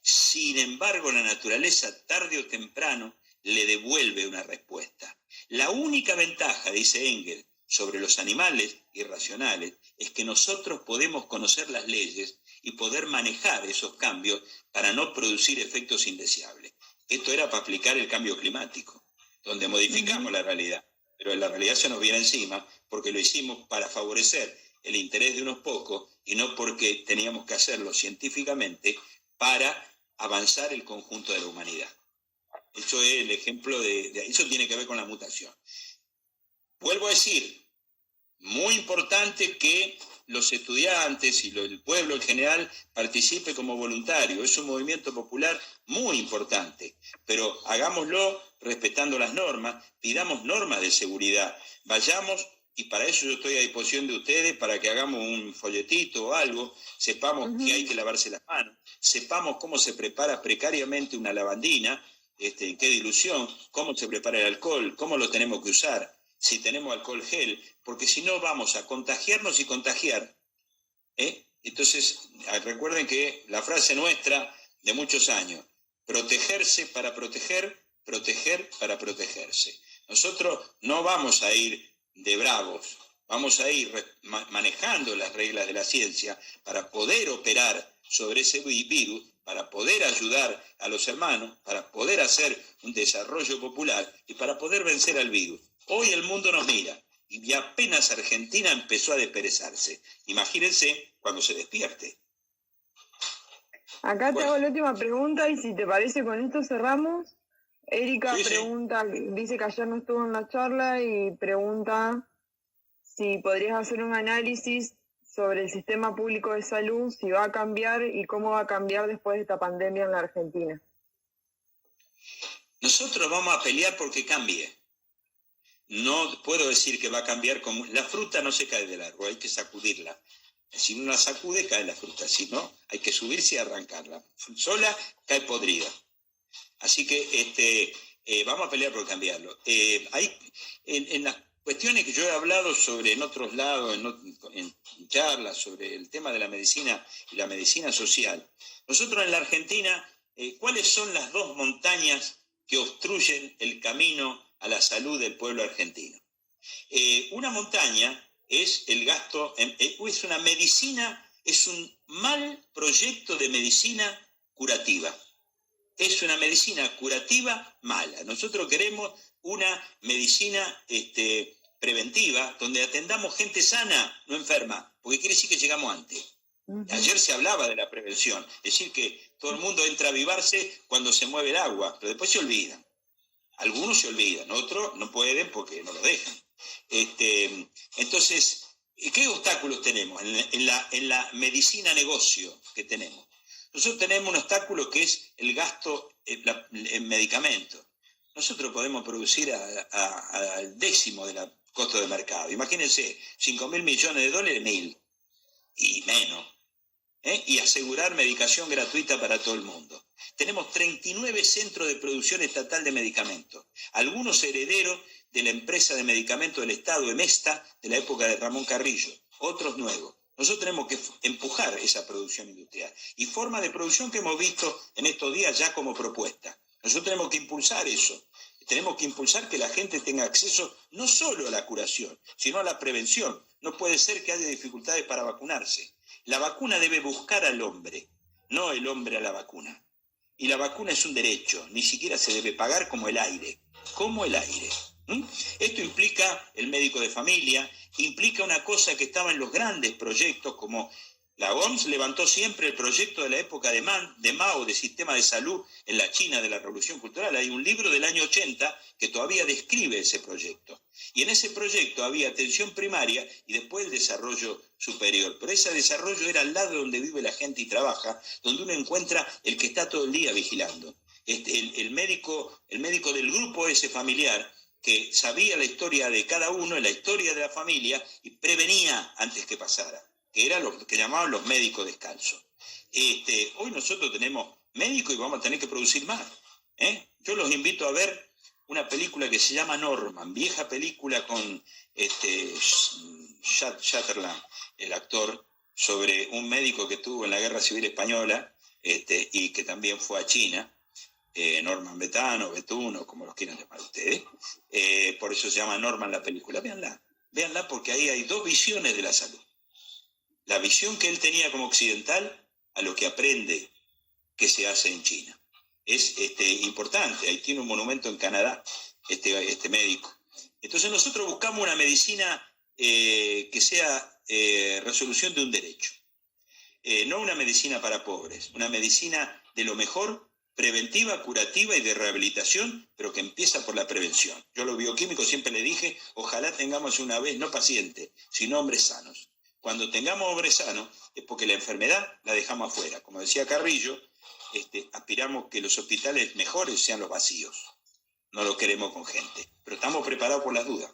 Sin embargo, la naturaleza tarde o temprano le devuelve una respuesta. La única ventaja, dice Engels, sobre los animales irracionales es que nosotros podemos conocer las leyes y poder manejar esos cambios para no producir efectos indeseables. Esto era para aplicar el cambio climático, donde modificamos la realidad, pero la realidad se nos viene encima porque lo hicimos para favorecer el interés de unos pocos y no porque teníamos que hacerlo científicamente para avanzar el conjunto de la humanidad. Eso es el ejemplo eso tiene que ver con la mutación. Vuelvo a decir, muy importante que los estudiantes y el pueblo en general participe como voluntario. Es un movimiento popular muy importante, pero hagámoslo respetando las normas, pidamos normas de seguridad, vayamos, y para eso yo estoy a disposición de ustedes, para que hagamos un folletito o algo, sepamos que hay que lavarse las manos, sepamos cómo se prepara precariamente una lavandina, en qué dilución, cómo se prepara el alcohol, cómo lo tenemos que usar, si tenemos alcohol gel, porque si no vamos a contagiarnos y contagiar. Entonces, recuerden que la frase nuestra de muchos años, protegerse para proteger, proteger para protegerse. Nosotros no vamos a ir de bravos, vamos a ir manejando las reglas de la ciencia para poder operar sobre ese virus, para poder ayudar a los hermanos, para poder hacer un desarrollo popular y para poder vencer al virus. Hoy el mundo nos mira y apenas Argentina empezó a desperezarse. Imagínense cuando se despierte. Acá te hago la última pregunta y si te parece con esto cerramos. Erika pregunta, dice que ayer no estuvo en la charla y pregunta si podrías hacer un análisis sobre el sistema público de salud, si va a cambiar y cómo va a cambiar después de esta pandemia en la Argentina. Nosotros vamos a pelear porque cambie. No puedo decir que va a cambiar como... La fruta no se cae del árbol, hay que sacudirla. Si uno la sacude, cae la fruta. Si no, hay que subirse y arrancarla. Sola, cae podrida. Así que vamos a pelear por cambiarlo. En las cuestiones que yo he hablado sobre en otros lados, en charlas sobre el tema de la medicina y la medicina social, nosotros en la Argentina, ¿cuáles son las dos montañas que obstruyen el camino a la salud del pueblo argentino? Una montaña es el gasto, es una medicina, es un mal proyecto de medicina curativa. Es una medicina curativa mala. Nosotros queremos una medicina preventiva donde atendamos gente sana, no enferma, porque quiere decir que llegamos antes. Ayer se hablaba de la prevención, es decir que todo el mundo entra a avivarse cuando se mueve el agua, pero después se olvidan. Algunos se olvidan, otros no pueden porque no lo dejan. Entonces, ¿qué obstáculos tenemos en la medicina negocio que tenemos? Nosotros tenemos un obstáculo que es el gasto en medicamentos. Nosotros podemos producir al décimo del costo de mercado. Imagínense, 5.000 millones de dólares, 1.000 y menos. Y asegurar medicación gratuita para todo el mundo. Tenemos 39 centros de producción estatal de medicamentos, algunos herederos de la empresa de medicamentos del Estado, Emesta, de la época de Ramón Carrillo, otros nuevos. Nosotros tenemos que empujar esa producción industrial. Y forma de producción que hemos visto en estos días ya como propuesta. Nosotros tenemos que impulsar eso. Tenemos que impulsar que la gente tenga acceso no solo a la curación, sino a la prevención. No puede ser que haya dificultades para vacunarse. La vacuna debe buscar al hombre, no el hombre a la vacuna. Y la vacuna es un derecho, ni siquiera se debe pagar como el aire. Como el aire. Esto implica el médico de familia, implica una cosa que estaba en los grandes proyectos, como la OMS levantó siempre el proyecto de la época de Mao, de sistema de salud en la China de la Revolución Cultural. Hay un libro del año 80 que todavía describe ese proyecto. Y en ese proyecto había atención primaria y después el desarrollo superior. Pero ese desarrollo era al lado donde vive la gente y trabaja, donde uno encuentra el que está todo el día vigilando. El médico del grupo ese familiar, que sabía la historia de cada uno, la historia de la familia, y prevenía antes que pasara, que eran los que llamaban los médicos descalzos. Hoy nosotros tenemos médicos y vamos a tener que producir más. Yo los invito a ver una película que se llama Norman, vieja película con Sutherland, el actor, sobre un médico que estuvo en la Guerra Civil Española y que también fue a China. Norman Betano, Betuno, como los quieran llamar ustedes. Por eso se llama Norman la película. Véanla porque ahí hay dos visiones de la salud. La visión que él tenía como occidental a lo que aprende que se hace en China. Es importante. Ahí tiene un monumento en Canadá, este médico. Entonces nosotros buscamos una medicina que sea resolución de un derecho. No una medicina para pobres, una medicina de lo mejor, preventiva, curativa y de rehabilitación, pero que empieza por la prevención. Yo a los bioquímicos siempre le dije, ojalá tengamos una vez, no pacientes, sino hombres sanos. Cuando tengamos hombres sanos, es porque la enfermedad la dejamos afuera. Como decía Carrillo, aspiramos que los hospitales mejores sean los vacíos. No lo queremos con gente, pero estamos preparados por las dudas.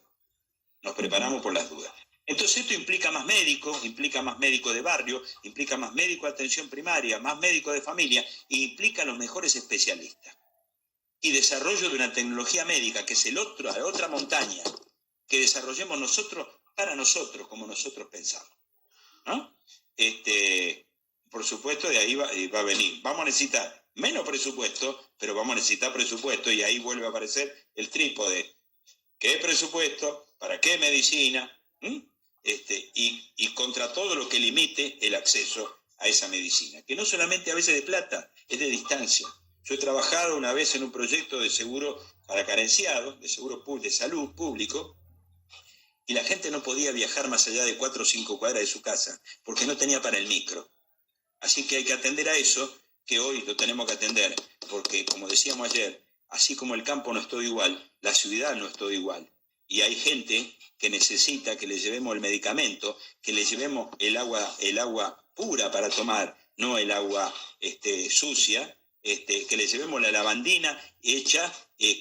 Nos preparamos por las dudas. Entonces esto implica más médicos de barrio, implica más médicos de atención primaria, más médicos de familia, e implica los mejores especialistas. Y desarrollo de una tecnología médica, que es la otra montaña, que desarrollemos nosotros para nosotros, como nosotros pensamos. ¿No? Por supuesto, de ahí va a venir. Vamos a necesitar menos presupuesto, pero vamos a necesitar presupuesto, y ahí vuelve a aparecer el trípode. ¿Qué presupuesto? ¿Para qué medicina? Y contra todo lo que limite el acceso a esa medicina, que no solamente a veces de plata, es de distancia. Yo he trabajado una vez en un proyecto de seguro para carenciados, de seguro de salud público, y la gente no podía viajar más allá de 4 o 5 cuadras de su casa, porque no tenía para el micro. Así que hay que atender a eso, que hoy lo tenemos que atender, porque como decíamos ayer, así como el campo no es todo igual, la ciudad no es todo igual. Y hay gente que necesita que le llevemos el medicamento, que le llevemos el agua pura para tomar, no el agua sucia, que le llevemos la lavandina hecha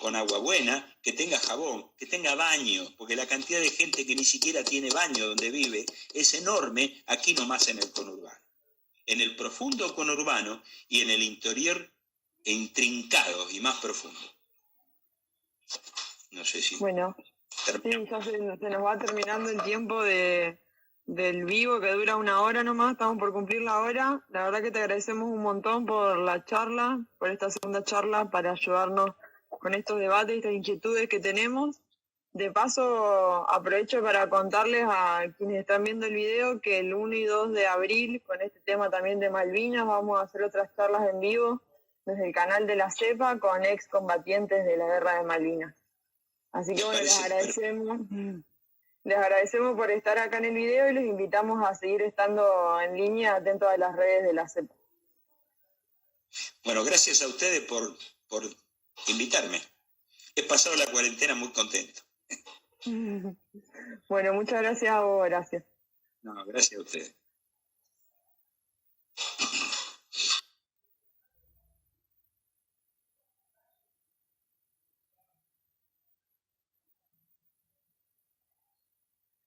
con agua buena, que tenga jabón, que tenga baño, porque la cantidad de gente que ni siquiera tiene baño donde vive es enorme, aquí nomás en el conurbano. En el profundo conurbano y en el interior intrincado y más profundo. No sé si... Bueno, sí, ya se nos va terminando el tiempo del vivo, que dura 1 hora nomás, estamos por cumplir la hora. La verdad que te agradecemos un montón por la charla, por esta segunda charla, para ayudarnos con estos debates, estas inquietudes que tenemos. De paso, aprovecho para contarles a quienes están viendo el video que el 1 y 2 de abril, con este tema también de Malvinas, vamos a hacer otras charlas en vivo desde el canal de la CEPA con excombatientes de la Guerra de Malvinas. Así que bueno, les agradecemos por estar acá en el video y los invitamos a seguir estando en línea, atentos a las redes de la CEPA. Bueno, gracias a ustedes por invitarme. He pasado la cuarentena muy contento. Bueno, muchas gracias a vos, gracias. No, gracias a ustedes.